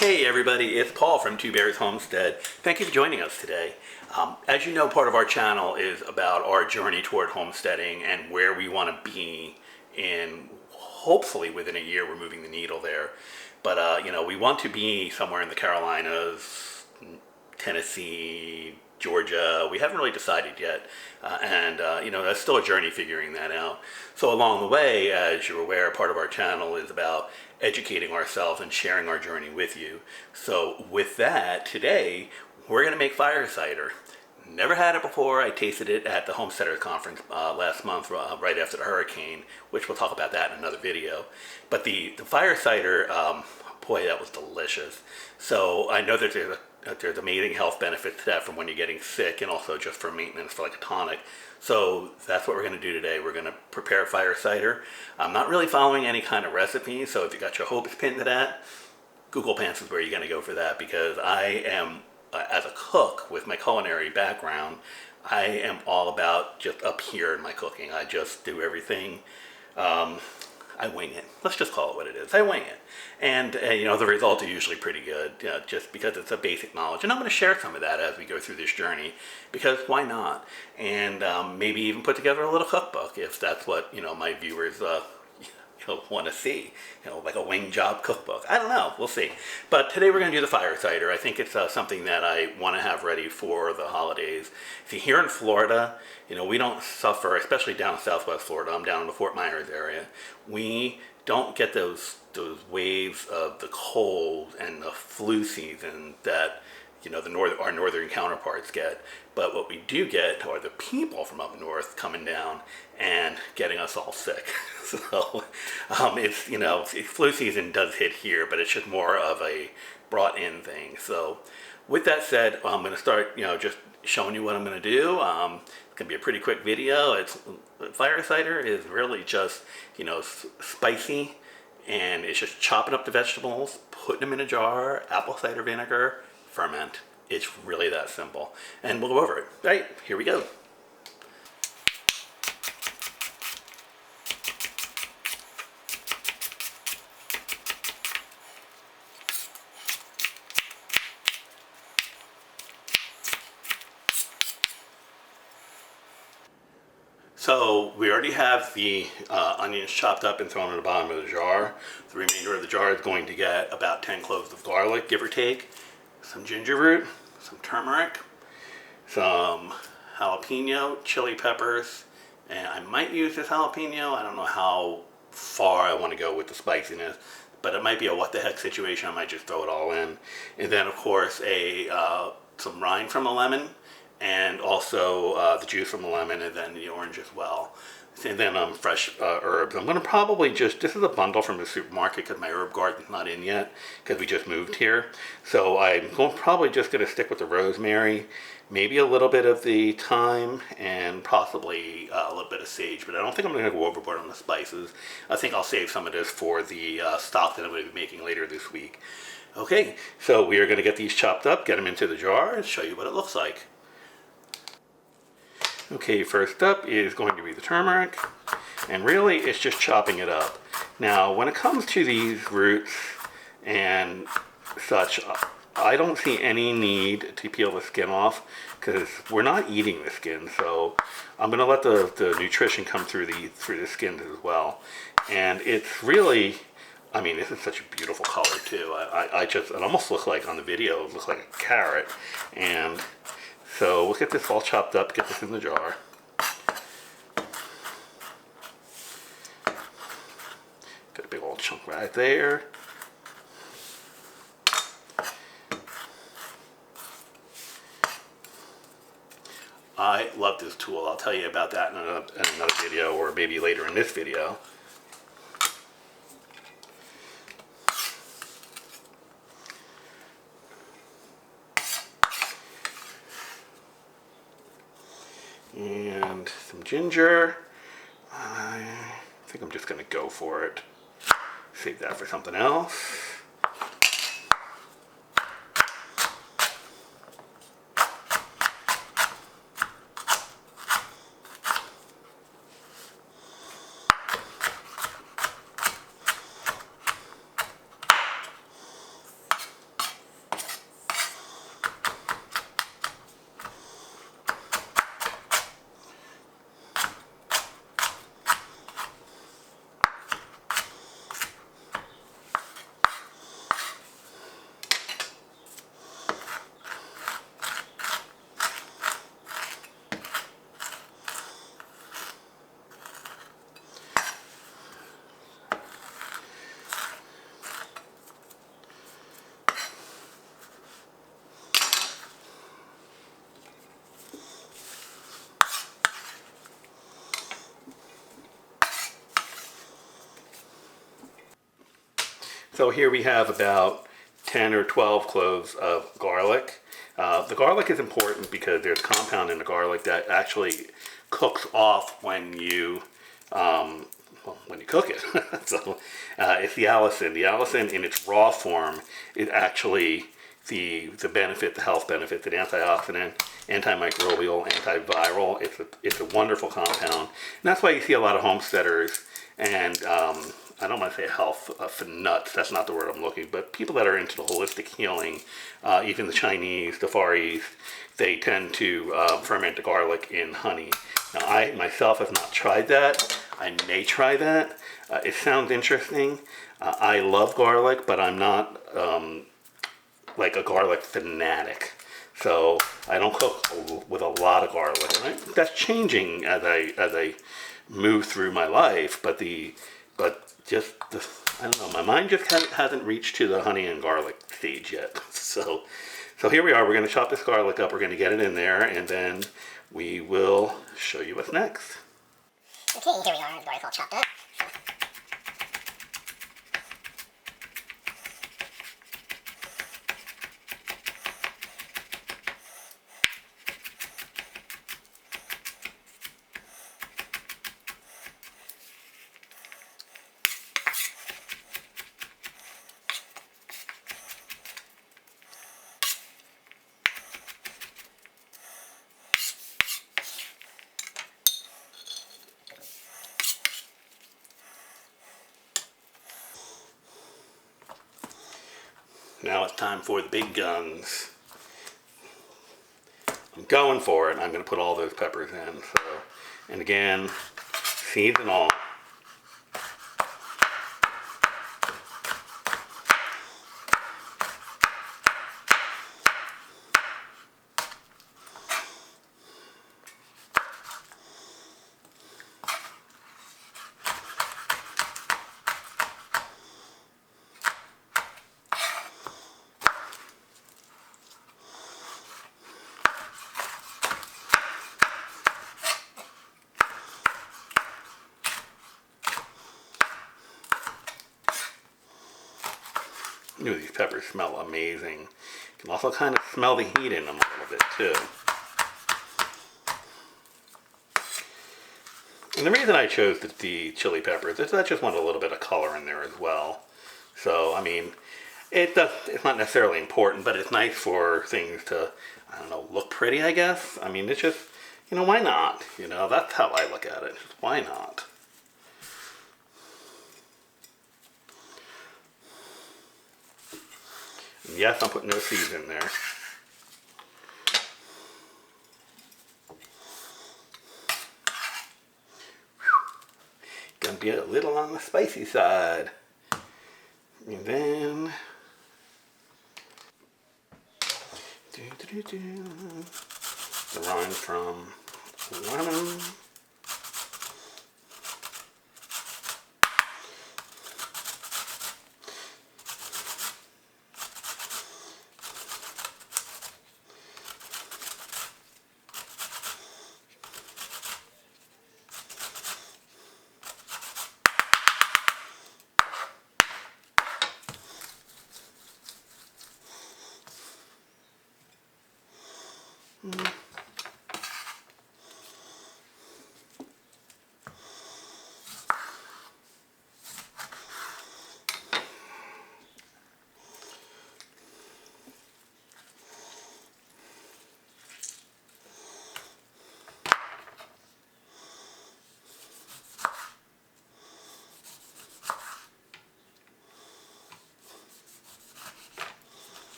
Hey everybody, it's Paul from Two Bears Homestead. Thank you for joining us today. As you know, part of our channel is about our journey toward homesteading and where we want to be in, hopefully within a year we're moving the needle there. But we want to be somewhere in the Carolinas, Tennessee, Georgia. We haven't really decided yet. That's still a journey figuring that out. So along the way, as you're aware, part of our channel is about educating ourselves and sharing our journey with you. So with that, today, we're going to make fire cider. Never had it before. I tasted it at the Homesteaders Conference last month, right after the hurricane, which we'll talk about that in another video. But the fire cider, boy, that was delicious. So I know that there's amazing health benefits to that from when you're getting sick and also just for maintenance for like a tonic. So that's what we're going to do today. We're going to prepare fire cider. I'm not really following any kind of recipe, so if you got your hopes pinned to that, Google Pants is where you're going to go for that, because I am, as a cook with my culinary background, I am all about just up here in my cooking. I just do everything. I wing it. Let's just call it what it is. I wing it. And, the results are usually pretty good, just because it's a basic knowledge. And I'm going to share some of that as we go through this journey, because why not? And maybe even put together a little cookbook if that's what, my viewers want to see, like a wing job cookbook. I don't know. We'll see. But today we're going to do the fire cider. I think it's something that I want to have ready for the holidays. See, here in Florida, we don't suffer, especially down in Southwest Florida. I'm down in the Fort Myers area. We don't get those waves of the cold and the flu season that our northern counterparts get. But what we do get are the people from up north coming down and getting us all sick. So flu season does hit here, but it's just more of a brought in thing. So with that said, I'm going to start just showing you what I'm going to do. It's going to be a pretty quick video. Fire cider is really just spicy, and it's just chopping up the vegetables, putting them in a jar, apple cider vinegar, ferment. It's really that simple. And we'll go over it. All right, here we go. So we already have the onions chopped up and thrown in the bottom of the jar. The remainder of the jar is going to get about 10 cloves of garlic, give or take, some ginger root, some turmeric, some jalapeno, chili peppers, and I might use this jalapeno. I don't know how far I want to go with the spiciness, but it might be a what the heck situation. I might just throw it all in. And then of course some rind from a lemon, and also the juice from the lemon, and then the orange as well. And then fresh herbs. I'm going to probably this is a bundle from the supermarket because my herb garden's not in yet because we just moved here. So I'm probably just going to stick with the rosemary, maybe a little bit of the thyme, and possibly a little bit of sage. But I don't think I'm going to go overboard on the spices. I think I'll save some of this for the stock that I'm going to be making later this week. Okay, so we are going to get these chopped up, get them into the jar, and show you what it looks like. Okay, first up is going to be the turmeric, and really it's just chopping it up. Now, when it comes to these roots and such, I don't see any need to peel the skin off because we're not eating the skin, so I'm going to let the nutrition come through the skin as well. And it's really, this is such a beautiful color too. It almost looks like on the video, it looks like a carrot. And so we'll get this all chopped up, get this in the jar. Got a big old chunk right there. I love this tool. I'll tell you about that in another video, or maybe later in this video. And some ginger. I think I'm just going to go for it. Save that for something else. So here we have about 10 or 12 cloves of garlic. The garlic is important because there's a compound in the garlic that actually cooks off when you cook it. So it's the allicin. The allicin in its raw form is actually the benefit, the health benefit, the antioxidant, antimicrobial, antiviral. It's a wonderful compound. And that's why you see a lot of homesteaders and I don't want to say health for nuts, that's not the word I'm looking, but people that are into the holistic healing, even the Chinese, the Far East, they tend to ferment the garlic in honey. Now I myself have not tried that. I may try that. It sounds interesting. I love garlic, but I'm not like a garlic fanatic. So I don't cook with a lot of garlic. Right? That's changing as I move through my life, but I don't know, my mind just hasn't reached to the honey and garlic stage yet. So here we are. We're going to chop this garlic up. We're going to get it in there, and then we will show you what's next. Okay, here we are. The garlic's all chopped up. Now it's time for the big guns. I'm going for it. I'm going to put all those peppers in. So, and again, seeds and all. Ooh, these peppers smell amazing. You can also kind of smell the heat in them a little bit too. And the reason I chose the chili peppers is I just want a little bit of color in there as well. So, I mean, it's not necessarily important, but it's nice for things to, I don't know, look pretty, I guess. I mean, it's just, why not? That's how I look at it. Why not? And yes, I'm putting those seeds in there. Gonna be a little on the spicy side. And then the rind from lemon.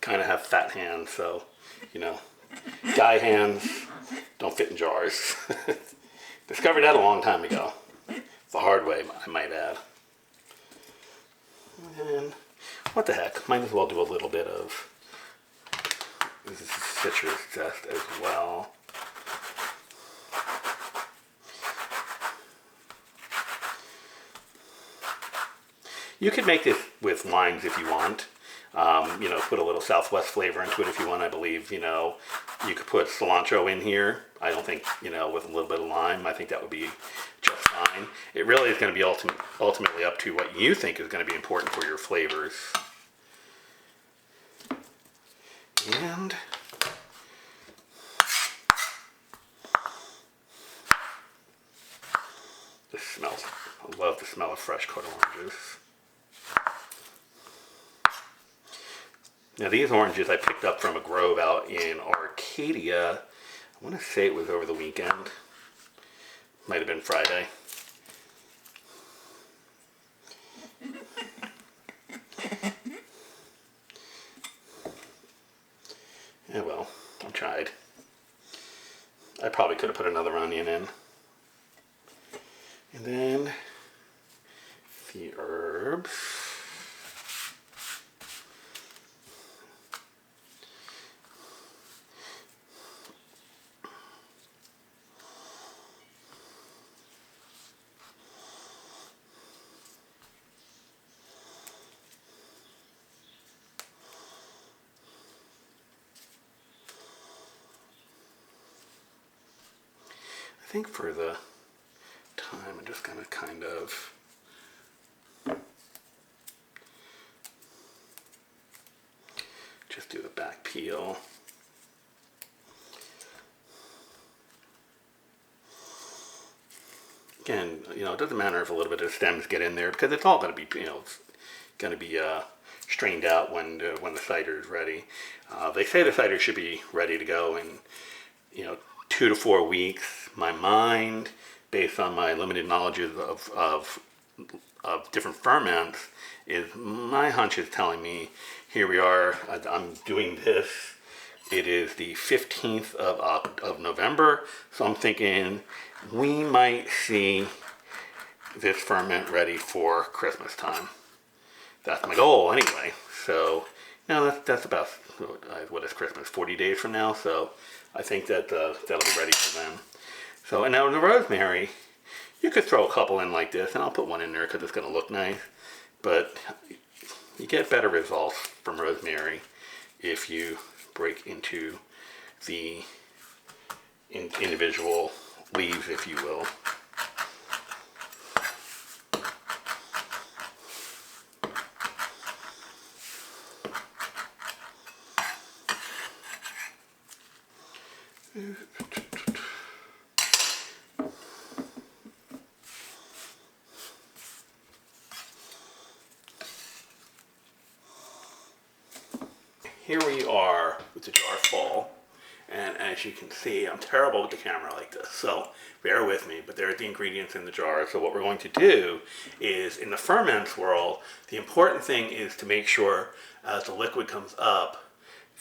Kind of have fat hands, so, guy hands don't fit in jars. Discovered that a long time ago. The hard way, I might add. And what the heck, might as well do a little bit of this is citrus zest as well. You could make this with limes if you want. You know, put a little Southwest flavor into it if you want. I believe, you know, you could put cilantro in here. I don't think, you know, with a little bit of lime, I think that would be just fine. It really is going to be ultimately up to what you think is going to be important for your flavors. And this smells, I love the smell of fresh cut oranges. Now these oranges I picked up from a grove out in Arcadia. I want to say it was over the weekend. Might have been Friday. Yeah, well, I tried. I probably could have put another onion in. And then the herbs. I think for the time, I'm just going to kind of just do the back peel. Again, you know, it doesn't matter if a little bit of stems get in there because it's all going to be, you know, it's going to be strained out when the cider is ready. They say the cider should be ready to go in, you know, 2 to 4 weeks. My mind, based on my limited knowledge of different ferments, is my hunch is telling me here we are. I'm doing this. It is the 15th of November, so I'm thinking we might see this ferment ready for Christmas time. That's my goal anyway. So, you know, that's about, what is Christmas, 40 days from now. So I think that that'll be ready for them. So, and now the rosemary, you could throw a couple in like this, and I'll put one in there because it's going to look nice. But you get better results from rosemary if you break into the individual leaves, if you will. Here we are with the jar full, and as you can see, I'm terrible with the camera like this, so bear with me, but there are the ingredients in the jar. So what we're going to do is, in the ferments world, the important thing is to make sure as the liquid comes up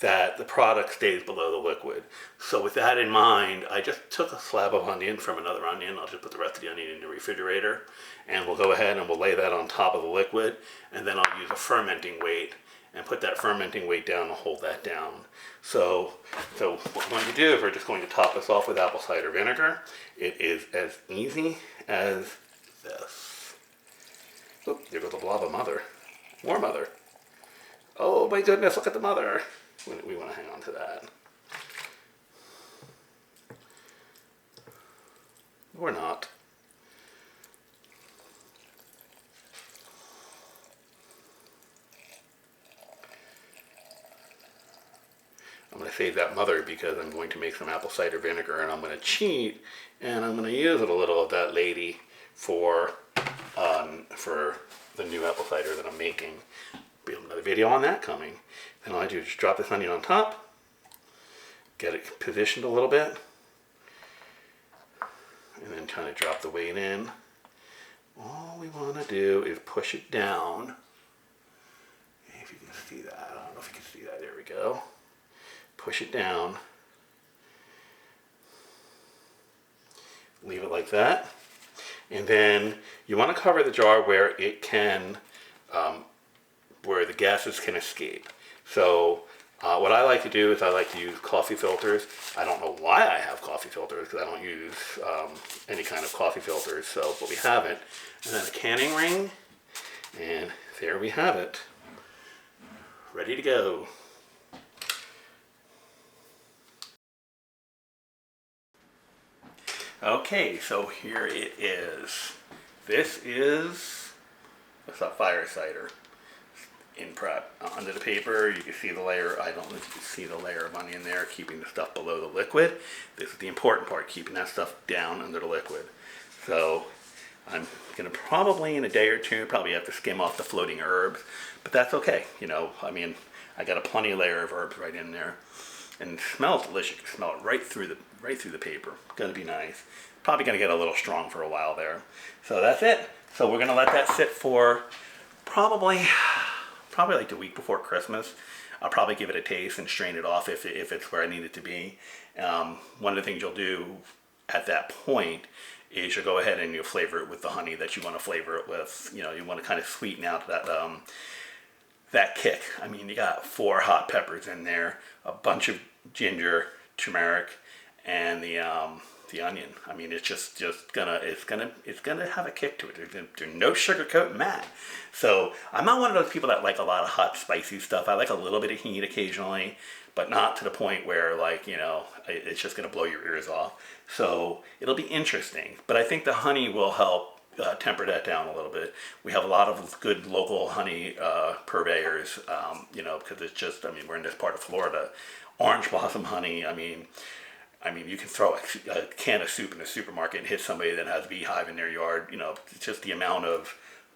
that the product stays below the liquid. So with that in mind, I just took a slab of onion from another onion. I'll just put the rest of the onion in the refrigerator, and we'll go ahead and we'll lay that on top of the liquid, and then I'll use a fermenting weight and put that fermenting weight down and hold that down. So what we're going to do is we're just going to top this off with apple cider vinegar. It is as easy as this. Oop, there goes a blob of mother. More mother. Oh my goodness, look at the mother. We want to hang on to that. Or not. I'm going to save that mother because I'm going to make some apple cider vinegar, and I'm going to cheat, and I'm going to use a little of that lady for the new apple cider that I'm making. Be another video on that coming. Then all I do is just drop this onion on top, get it positioned a little bit, and then kind of drop the weight in. All we want to do is push it down. If you can see that, I don't know if you can see that. There we go. Push it down, leave it like that, and then you want to cover the jar where it can, where the gases can escape. So what I like to do is I like to use coffee filters. I don't know why I have coffee filters because I don't use any kind of coffee filters, so, but we have it. And then a canning ring, and there we have it. ready to go. Okay, so here it is. This is fire cider in prep. Under the paper, you can see the layer. I don't know if you can see the layer of onion there, keeping the stuff below the liquid. This is the important part, keeping that stuff down under the liquid. So I'm gonna probably in a day or two probably have to skim off the floating herbs, but that's okay. You know, I mean, I got a plenty layer of herbs right in there, and it smells delicious. You can smell it right through the paper. Gonna be nice. Probably gonna get a little strong for a while there. So that's it. So we're gonna let that sit for probably like the week before Christmas. I'll probably give it a taste and strain it off if it's where I need it to be. One of the things you'll do at that point is you'll go ahead and you'll flavor it with the honey that you want to flavor it with. You know, you want to kind of sweeten out that kick. I mean, you got 4 hot peppers in there, a bunch of ginger, turmeric, and the onion. I mean, it's just gonna have a kick to it. There's no sugarcoating that. So I'm not one of those people that like a lot of hot, spicy stuff. I like a little bit of heat occasionally, but not to the point where, like, you know, it's just gonna blow your ears off. So it'll be interesting, but I think the honey will help temper that down a little bit. We have a lot of good local honey purveyors, you know, because it's just, I mean, we're in this part of Florida. Orange blossom honey, I mean, you can throw a can of soup in the supermarket and hit somebody that has a beehive in their yard. You know, it's just the amount of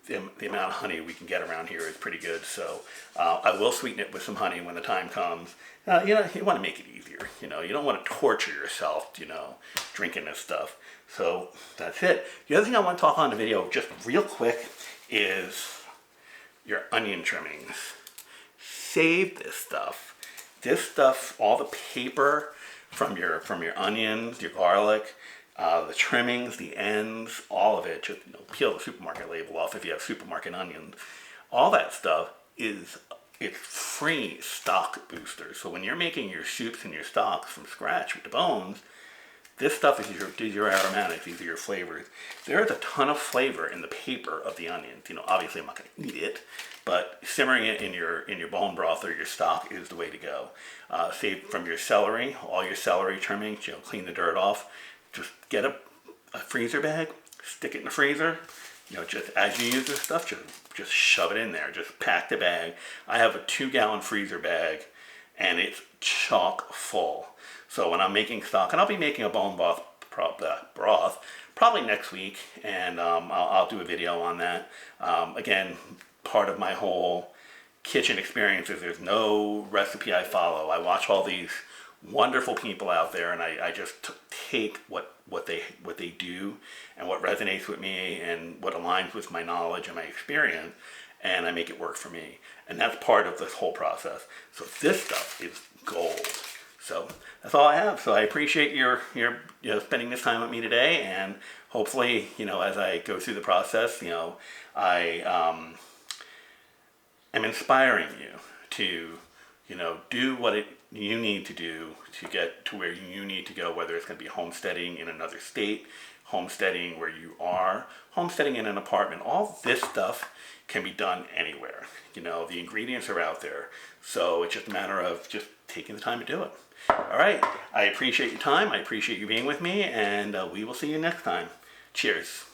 honey we can get around here is pretty good. So I will sweeten it with some honey when the time comes. You know, you want to make it easier. You know, you don't want to torture yourself, you know, drinking this stuff. So that's it. The other thing I want to talk on the video just real quick is your onion trimmings. Save this stuff. This stuff, all the paper from your onions, your garlic, the trimmings, the ends, all of it. Just, you know, peel the supermarket label off if you have supermarket onions. All that stuff it's free stock boosters. So when you're making your soups and your stocks from scratch with the bones, this stuff is your aromatics, these are your flavors. There is a ton of flavor in the paper of the onions. You know, obviously I'm not going to eat it, but simmering it in your bone broth or your stock is the way to go. Save from your celery, all your celery trimmings, you know, clean the dirt off. Just get a freezer bag, stick it in the freezer. You know, just as you use this stuff, just shove it in there. Just pack the bag. I have a 2-gallon freezer bag, and it's chock full. So when I'm making stock, and I'll be making a bone broth probably next week, and I'll do a video on that. Again, part of my whole kitchen experience is there's no recipe I follow. I watch all these wonderful people out there, and I just take what they do and what resonates with me and what aligns with my knowledge and my experience, and I make it work for me. And that's part of this whole process. So this stuff is gold. So that's all I have. So I appreciate your spending this time with me today, and hopefully, you know, as I go through the process, you know, I am inspiring you to, you know, do what you need to do to get to where you need to go, whether it's going to be homesteading in another state, homesteading where you are, homesteading in an apartment. All this stuff can be done anywhere. You know, the ingredients are out there. So it's just a matter of just taking the time to do it. All right. I appreciate your time. I appreciate you being with me, and we will see you next time. Cheers.